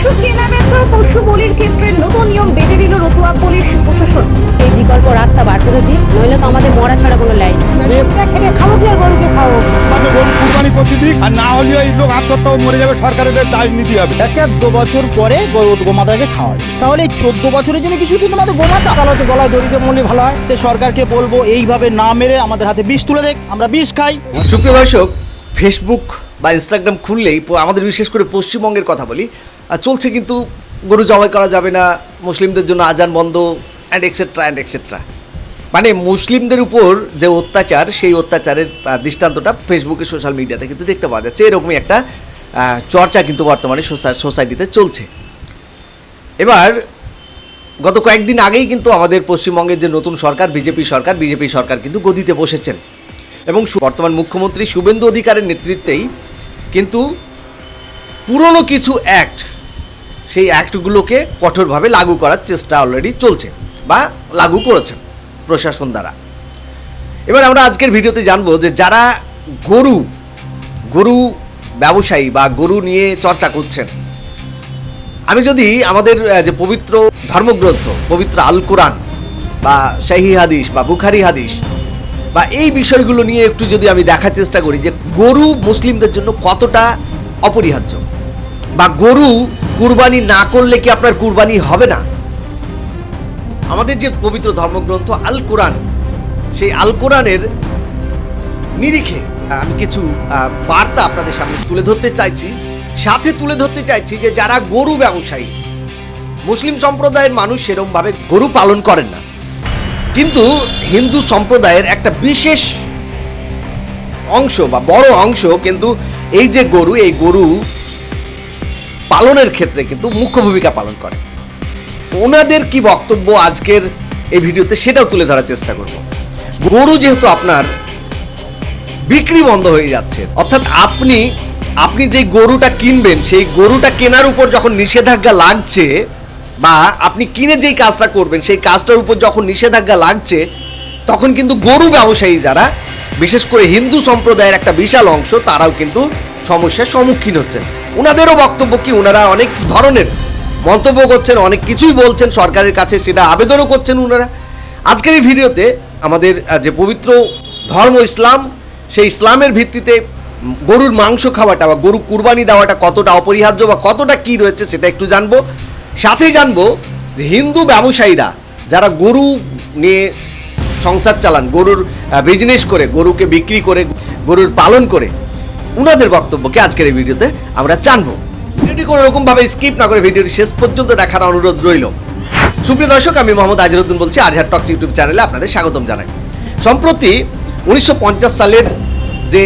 পশু কেনা বেচা ও পশু বলির ক্ষেত্রে নতুন নিয়ম বেঁধে দিল রতুয়া পুলিশ প্রশাসন। এই বিকল্প রাস্তা বার করে দিন, নইলে তো আমাদের মরা ছাড়া কোনো লাইন নেই। খাবো কি আর গরুকে খাবো? মানে গরু কুরবানি করতে দিক, আর না হলেও এই লোক আত্মহত্যা মরে যাবে, সরকারের দায় নিতে হবে। 1-2 বছর পরে গোমাতাকে খাওয়ায়, তাহলে 14 বছরের জন্য কিছু কিন্তু আমাদের গোমাতা আদালতে গলায় দড়িতে মরলে ভালো হয়। তো সরকারকে বলবো এইভাবে না মেরে আমাদের হাতে বিষ তুলে দেখ, আমরা বিষ খাই। সুপ্রিয় দর্শক, ফেসবুক বা ইনস্টাগ্রাম খুললেই আমাদের বিশেষ করে পশ্চিমবঙ্গের কথা বলি, চলছে কিন্তু গরু জবাই করা যাবে না, মুসলিমদের জন্য আজান বন্ধ অ্যান্ড এক্সেট্রা অ্যান্ড এক্সেট্রা। মানে মুসলিমদের উপর যে অত্যাচার, সেই অত্যাচারের দৃষ্টান্তটা ফেসবুকে সোশ্যাল মিডিয়াতে কিন্তু দেখতে পাওয়া যাচ্ছে। এরকমই একটা চর্চা কিন্তু বর্তমানে সোসাইটিতে চলছে। এবার গত কয়েকদিন আগেই কিন্তু আমাদের পশ্চিমবঙ্গের যে নতুন সরকার, বিজেপি সরকার কিন্তু গদিতে বসেছেন এবং বর্তমান মুখ্যমন্ত্রী শুভেন্দু অধিকারের নেতৃত্বেই কিন্তু পুরনো কিছু অ্যাক্ট, সেই অ্যাক্টগুলোকে কঠোরভাবে লাগু করার চেষ্টা অলরেডি চলছে বা লাগু করেছেন প্রশাসন দ্বারা। এবার আমরা আজকের ভিডিওতে জানবো যে যারা গরু ব্যবসায়ী বা গরু নিয়ে চর্চা করছেন, আমি যদি আমাদের যে পবিত্র ধর্মগ্রন্থ, পবিত্র আল কোরআন বা সহিহ হাদিস বা বুখারি হাদিস বা এই বিষয়গুলো নিয়ে একটু যদি আমি দেখার চেষ্টা করি যে গরু মুসলিমদের জন্য কতটা অপরিহার্য, বা গরু কুরবানি না করলে কি আপনার কুরবানি হবে না। আমাদের যে পবিত্র ধর্মগ্রন্থ আল কোরআন, সেই আল কোরআনের নিরিখে আমি কিছু বার্তা আপনাদের সামনে তুলে ধরতে চাইছি। সাথে তুলে ধরতে চাইছি যে যারা গরু ব্যবসায়ী, মুসলিম সম্প্রদায়ের মানুষ সেরকমভাবে গরু পালন করেন না, কিন্তু হিন্দু সম্প্রদায়ের একটা বিশেষ অংশ বা বড় অংশ কিন্তু এই যে গরু, এই গরু পালনের ক্ষেত্রে কিন্তু মুখ্য ভূমিকা পালন করে। ওনাদের কি বক্তব্য আজকের এই ভিডিওতে, সেটাও তুলে ধরার চেষ্টা করব। গরু যেহেতু আপনার বিক্রি বন্ধ হয়ে যাচ্ছে, অর্থাৎ আপনি যে গরুটা কিনবেন, সেই গরুটা কেনার উপর যখন নিষেধাজ্ঞা লাগছে, বা আপনি কিনে যেই কাজটা করবেন সেই কাজটার উপর যখন নিষেধাজ্ঞা লাগছে, তখন কিন্তু গরু ব্যবসায়ী যারা, বিশেষ করে হিন্দু সম্প্রদায়ের একটা বিশাল অংশ, তারাও কিন্তু সমস্যার সম্মুখীন হচ্ছেন। ওনাদেরও বক্তব্য কি, ওনারা অনেক ধরনের মন্তব্য করছেন, অনেক কিছুই বলছেন সরকারের কাছে, সেটা আবেদনও করছেন ওনারা। আজকের এই ভিডিওতে আমাদের যে পবিত্র ধর্ম ইসলাম, সেই ইসলামের ভিত্তিতে গরুর মাংস খাওয়াটা বা গরু কুরবানি দেওয়াটা কতটা অপরিহার্য বা কতটা কি রয়েছে সেটা একটু জানবো। সাথেই জানবো যে হিন্দু ব্যবসায়ীরা যারা গরু নিয়ে সংসার চালান, গরুর বিজনেস করে, গরুকে বিক্রি করে, গরুর পালন করে, ওনাদের বক্তব্যকে আজকের এই ভিডিওতে আমরা জানবো। ভিডিওটি কোনো রকমভাবে স্কিপ না করে ভিডিওটি শেষ পর্যন্ত দেখার অনুরোধ রইল। সুপ্রিয় দর্শক, আমি মোহাম্মদ আজহারউদ্দিন বলছি, আজহার টক্স ইউটিউব চ্যানেলে আপনাদের স্বাগতম জানাই। সম্প্রতি 1950 সালের যে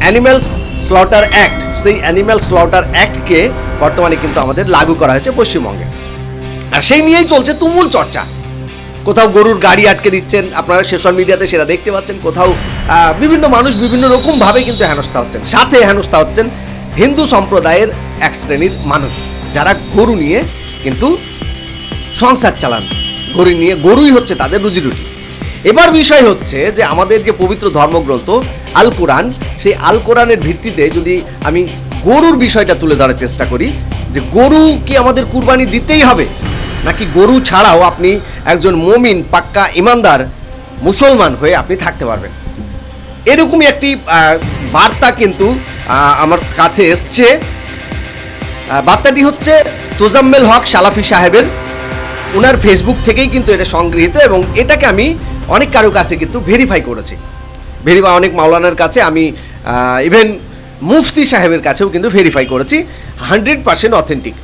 অ্যানিম্যালস স্লটার অ্যাক্ট, সেই অ্যানিম্যাল স্লটার অ্যাক্টকে বর্তমানে কিন্তু আমাদের লাগু করা হয়েছে পশ্চিমবঙ্গে, আর সেই নিয়েই চলছে তুমুল চর্চা। কোথাও গরুর গাড়ি আটকে দিচ্ছেন, আপনারা সোশ্যাল মিডিয়াতে সেটা দেখতে পাচ্ছেন। কোথাও বিভিন্ন মানুষ বিভিন্ন রকমভাবে কিন্তু হেনস্থা হচ্ছেন। সাথে হেনস্থা হচ্ছেন হিন্দু সম্প্রদায়ের এক শ্রেণীর মানুষ, যারা গরু নিয়ে কিন্তু সংসার চালান, গরুই হচ্ছে তাদের রুজিরুটি। এবার বিষয় হচ্ছে যে আমাদের যে পবিত্র ধর্মগ্রন্থ আল কোরআন, সেই আল কোরআনের ভিত্তিতে যদি আমি গরুর বিষয়টা তুলে ধরার চেষ্টা করি, যে গরু কি আমাদের কুরবানি দিতেই হবে, নাকি গরু ছাড়াও আপনি একজন মুমিন, পাক্কা ইমানদার মুসলমান হয়ে আপনি থাকতে পারবেন, এরকমই একটি বার্তা কিন্তু আমার কাছে এসছে। বার্তাটি হচ্ছে তোজাম্মেল হক সালাফি সাহেবের, ওনার ফেসবুক থেকেই কিন্তু এটা সংগৃহীত, এবং এটাকে আমি অনেক কারো কাছে কিন্তু ভেরিফাই করেছি, অনেক মাওলানার কাছে, আমি ইভেন মুফতি সাহেবের কাছেও কিন্তু ভেরিফাই করেছি, 100% অথেন্টিক।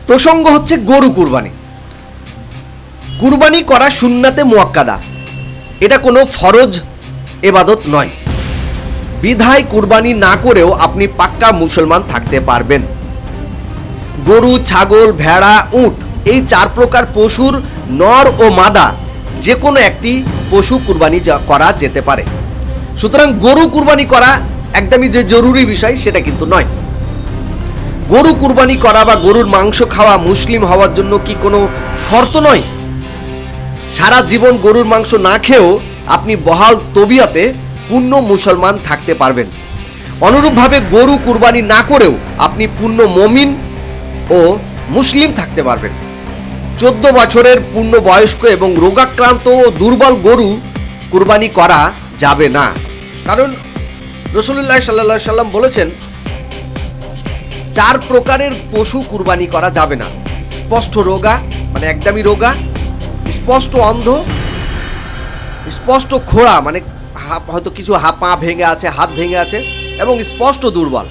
প্রসঙ্গ হচ্ছে গরু কুরবানি। কুরবানি করা সুন্নাতে মুআক্কাদা, এটা কোনো ফরজ ইবাদত নয়, বিধায় কুরবানি না করেও আপনি পাক্কা মুসলমান থাকতে পারবেন। গরু, ছাগল, ভেড়া, উট, এই 4 প্রকার পশুর নর ও মাদা যে কোনো একটি পশু কুরবানি করা যেতে পারে। সুতরাং গরু কুরবানি করা একদমই যে জরুরি বিষয় সেটা কিন্তু নয়। গরু কুরবানি করা বা গরুর মাংস খাওয়া মুসলিম হওয়ার জন্য কি কোনো শর্ত নয়। সারা জীবন গরুর মাংস না খেয়েও আপনি বহাল তবিয়তে পূর্ণ মুসলমান থাকতে পারবেন। অনুরূপভাবে গরু কুরবানি না করেও আপনি পূর্ণ মুমিন ও মুসলিম থাকতে পারবেন। 14 বছরের পূর্ণবয়স্ক এবং রোগাক্রান্ত ও দুর্বল গরু কুরবানি করা যাবে না, কারণ রাসূলুল্লাহ সাল্লাল্লাহু আলাইহি সাল্লাম বলেছেন 4 প্রকারের পশু কুরবানি করা যাবে না। স্পষ্ট রোগা, মানে একদমই রোগা, স্পষ্ট অন্ধ, স্পষ্ট খোড়া, মানে হয়তো কিছু পা ভেঙে আছে, হাত ভেঙে আছে, এবং স্পষ্ট দুর্বল।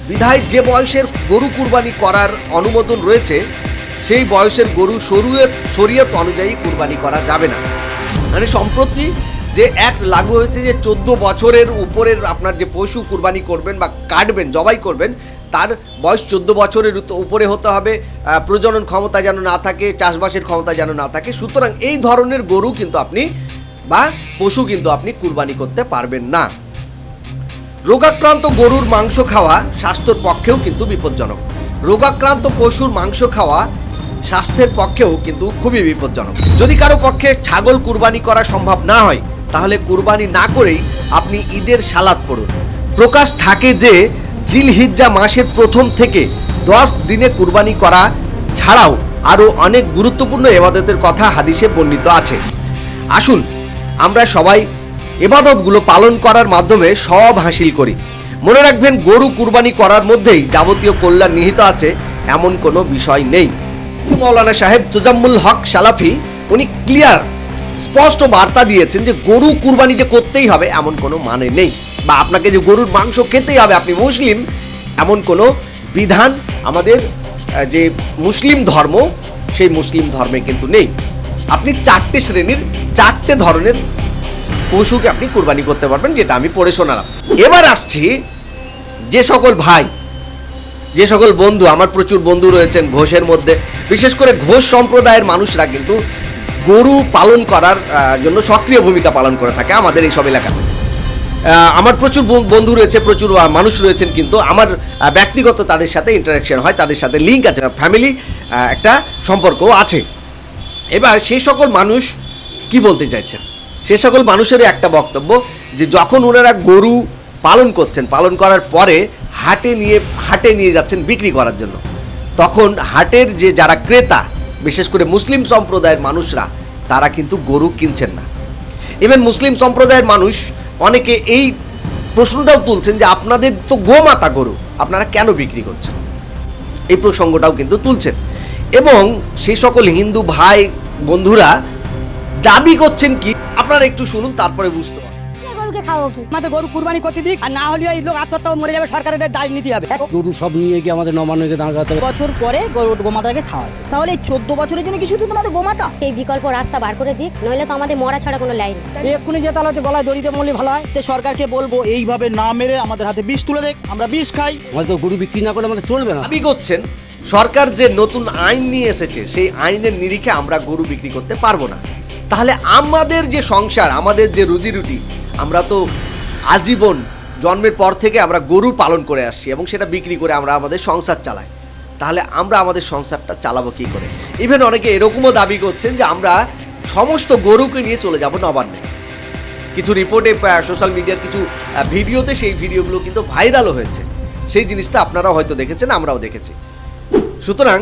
বিধায় যে বয়সের গরু কুরবানি করার অনুমোদন রয়েছে সেই বয়সের গরু শরীয়ত অনুযায়ী কুরবানি করা যাবে না। মানে সম্প্রতি যে অ্যাক্ট লাগু হয়েছে যে 14 বছরের উপরের আপনার যে পশু কুরবানি করবেন বা কাটবেন, জবাই করবেন, তার বয়স 14 বছরের উপরে হতে হবে, প্রজনন ক্ষমতা যেন না থাকে, চাষবাসের ক্ষমতা যেন না থাকে। সুতরাং এই ধরনের গরু কিন্তু আপনি বা পশু কিন্তু আপনি কুরবানি করতে পারবেন না। রোগাক্রান্ত গরুর মাংস খাওয়া স্বাস্থ্যের পক্ষেও কিন্তু বিপজ্জনক। রোগাক্রান্ত পশুর মাংস খাওয়া স্বাস্থ্যের পক্ষেও কিন্তু খুবই বিপজ্জনক। যদি কারো পক্ষে ছাগল কুরবানি করা সম্ভব না হয় তাহলে কুরবানি না করেই আপনি ঈদের সালাত পড়ুন। প্রকাশ থাকে যে জিলহিজ্জা মাসের প্রথম থেকে 10 দিনে কুরবানি করা ছাড়াও আরও অনেক গুরুত্বপূর্ণ ইবাদতের কথা হাদিসে বর্ণিত আছে। আসুন আমরা সবাই ইবাদতগুলো পালন করার মাধ্যমে সব হাসিল করি। মনে রাখবেন, গরু কুরবানি করার মধ্যেই যাবতীয় কল্যাণ নিহিত আছে এমন কোনো বিষয় নেই। মৌলানা সাহেব তুজাম্মুল হক সালাফি উনি ক্লিয়ার স্পষ্ট বার্তা দিয়েছেন যে গরু কুরবানি যে করতেই হবে এমন কোনো মানে নেই, বা আপনাকে যে গরুর মাংস খেতেই হবে, আপনি মুসলিম, এমন কোনো বিধান আমাদের যে মুসলিম ধর্ম সেই মুসলিম ধর্মে কিন্তু নেই। আপনি 4টে শ্রেণীর 4টে ধরনের পশুকে আপনি কুরবানি করতে পারবেন, যেটা আমি পড়ে শোনালাম। এবার আসছি যে সকল ভাই, যে সকল বন্ধু, আমার প্রচুর বন্ধু রয়েছেন ঘোষের মধ্যে, বিশেষ করে ঘোষ সম্প্রদায়ের মানুষরা কিন্তু গরু পালন করার জন্য সক্রিয় ভূমিকা পালন করে থাকে আমাদের এই সব এলাকাতে। আমার প্রচুর বন্ধু রয়েছে, প্রচুর মানুষ রয়েছেন, কিন্তু আমার ব্যক্তিগত তাদের সাথে ইন্টারাকশন হয়, তাদের সাথে লিঙ্ক আছে, ফ্যামিলি একটা সম্পর্কও আছে। এবার সেই সকল মানুষ কি বলতে চাইছেন, সে সকল মানুষেরও একটা বক্তব্য যে যখন ওনারা গরু পালন করছেন, পালন করার পরে হাটে নিয়ে যাচ্ছেন বিক্রি করার জন্য, তখন হাটের যে যারা ক্রেতা, বিশেষ করে মুসলিম সম্প্রদায়ের মানুষরা, তারা কিন্তু গরু কিনছেন না। ইভেন মুসলিম সম্প্রদায়ের মানুষ অনেকে এই প্রশ্নটাও তুলছেন যে আপনাদের তো গোমাতা গরু, আপনারা কেন বিক্রি করছেন, এই প্রসঙ্গটাও কিন্তু তুলছেন। এবং সেই সকল হিন্দু ভাই বন্ধুরা দাবি করছেন কি, আপনারা একটু শুনুন, তারপরে বুঝতে পারবেন। গরুকে খাওয়াবো কি? আমাদের গরু কুরবানি করতে দিক, আর না হলে এই লোক আত্মহত্যা মরে যাবে, সরকারের দায় নিতে হবে। গরু সব নিয়ে গিয়ে আমাদের নবান্নকে দাঁড় করাতে হবে। বছর পরে গোমাতাকে খাওয়ায়, তাহলে এই 14 বছরের জন্য কি শুধু তোমাদের গোমাতা? এই বিকল্প রাস্তা বার করে দিক, নইলে তো আমাদের মরা ছাড়া কোনো লাইন নেই। এক্ষুনি যে তাহলে গলায় দড়িতে মরলে ভালো হয়। তে সরকারকে বলবো এইভাবে না মেরে আমাদের হাতে বিষ তুলে দেখ, আমরা বিষ খাই। আমাদের তো গরু বিক্রি না করলে আমাদের চলবে না। দাবি করছেন সরকার যে নতুন আইন নিয়ে এসেছে সেই আইনের নিরিখে আমরা গরু বিক্রি করতে পারবো না। তাহলে আমাদের যে সংসার, আমাদের যে রুজি রুটি, আমরা তো আজীবন জন্মের পর থেকে আমরা গরু পালন করে আসছি এবং সেটা বিক্রি করে আমরা আমাদের সংসার চালাই। তাহলে আমরা আমাদের সংসারটা চালাবো কী করে? ইভেন অনেকে এরকমও দাবি করছেন যে আমরা সমস্ত গরুকে নিয়ে চলে যাব নবান্নে। কিছু রিপোর্টে, সোশ্যাল মিডিয়ার কিছু ভিডিওতে সেই ভিডিওগুলো কিন্তু ভাইরালও হয়েছে। সেই জিনিসটা আপনারাও হয়তো দেখেছেন, আমরাও দেখেছি। সুতরাং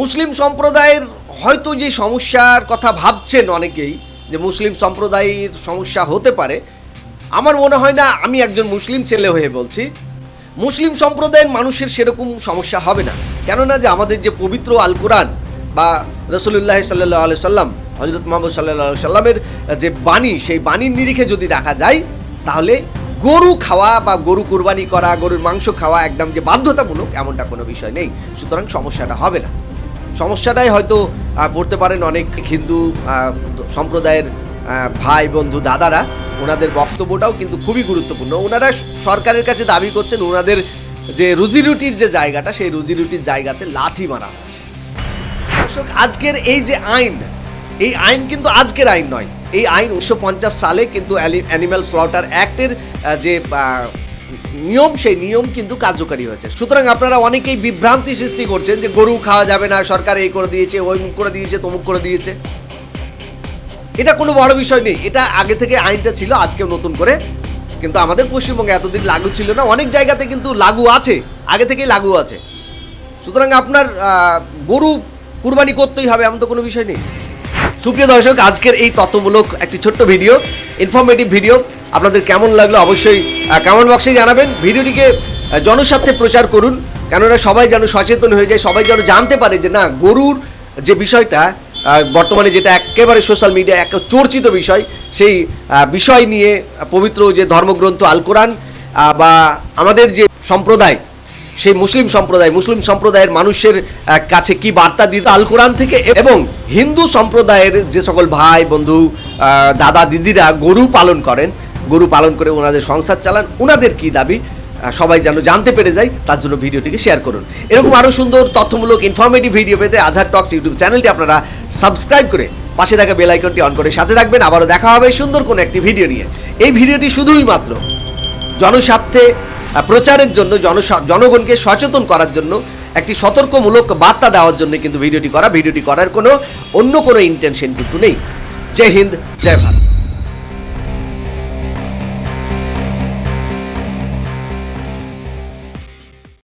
মুসলিম সম্প্রদায়ের হয়তো যে সমস্যার কথা ভাবছেন অনেকেই, যে মুসলিম সম্প্রদায়ের সমস্যা হতে পারে, আমার মনে হয় না, আমি একজন মুসলিম ছেলে হয়ে বলছি, মুসলিম সম্প্রদায়ের মানুষের সেরকম সমস্যা হবে না। কেননা যে আমাদের যে পবিত্র আল কোরআন বা রাসূলুল্লাহ সাল্লাল্লাহু আলাইহি সাল্লাম, হযরত মুহাম্মদ সাল্লাল্লাহু আলাইহি সাল্লামের যে বাণী, সেই বাণীর নিরিখে যদি দেখা যায়, তাহলে গরু খাওয়া বা গরু কুরবানি করা, গরুর মাংস খাওয়া একদম যে বাধ্যতামূলক এমনটা কোনো বিষয় নেই। সুতরাং সমস্যাটা হবে না। সমস্যাটাই হয়তো পড়তে পারেন অনেক হিন্দু সম্প্রদায়ের ভাই বন্ধু দাদারা, ওনাদের বক্তব্যটাও কিন্তু খুবই গুরুত্বপূর্ণ। ওনারা সরকারের কাছে দাবি করছেন ওনাদের যে রুজিরুটির যে জায়গাটা, সেই রুজিরুটির জায়গাতে লাথি মারা হচ্ছে। দর্শক, আজকের এই যে আইন, এই আইন কিন্তু আজকের আইন নয়। এই আইন 1950 সালে কিন্তু অ্যানিম্যাল স্লটার অ্যাক্টের যে নিয়ম, সেই নিয়ম কিন্তু কার্যকারী হয়েছে। সুতরাং আপনারা অনেকেই বিভ্রান্তি সৃষ্টি করছেন যে গরু খাওয়া যাবে না, সরকার এই করে দিয়েছে, ওই মুখ করে দিয়েছে, তমুক করে দিয়েছে। এটা কোনো বড় বিষয় নেই। এটা আগে থেকে আইনটা ছিল, আজকেও নতুন করে, কিন্তু আমাদের পশ্চিমবঙ্গে এতদিন লাগু ছিল না। অনেক জায়গাতে কিন্তু লাগু আছে, আগে থেকেই লাগু আছে। সুতরাং আপনার গরু কুরবানি করতেই হবে এমন তো কোনো বিষয় নেই। সুপ্রিয় দর্শক, আজকের এই তথ্যমূলক একটি ছোট্ট ভিডিও, ইনফরমেটিভ ভিডিও আপনাদের কেমন লাগলো অবশ্যই কমেন্ট বক্সে জানাবেন। ভিডিওটিকে জনস্বার্থে প্রচার করুন, কেননা সবাই যেন সচেতন হয়ে যায়, সবাই যেন জানতে পারে যে না, গরুর যে বিষয়টা বর্তমানে যেটা একেবারে সোশ্যাল মিডিয়ায় এক চর্চিত বিষয়, সেই বিষয় নিয়ে পবিত্র যে ধর্মগ্রন্থ আল কোরআন বা আমাদের যে সম্প্রদায়, সেই মুসলিম সম্প্রদায়ের মানুষের কাছে কি বার্তা দিতে আল কোরআন থেকে, এবং হিন্দু সম্প্রদায়ের যে সকল ভাই বন্ধু দাদা দিদিরা গরু পালন করে ওনাদের সংসার চালান, ওনাদের কি দাবি সবাই যেন জানতে পেরে যায়, তার জন্য ভিডিওটিকে শেয়ার করুন। এরকম আরও সুন্দর তথ্যমূলক ইনফরমেটিভ ভিডিও পেতে আজহার টক্স ইউটিউব চ্যানেলটি আপনারা সাবস্ক্রাইব করে পাশে থাকা বেল আইকনটি অন করে সাথে রাখবেন। আবারও দেখা হবে সুন্দর কোনো একটি ভিডিও নিয়ে। এই ভিডিওটি শুধুই মাত্র জনস্বার্থে প্রচারের জন্য, জনগণকে সচেতন করার জন্য, একটি সতর্কমূলক বার্তা দেওয়ার জন্য কিন্তু ভিডিওটি করার কোনো অন্য কোনো ইন্টেনশন কিন্তু নেই। জয় হিন্দ, জয় ভারত।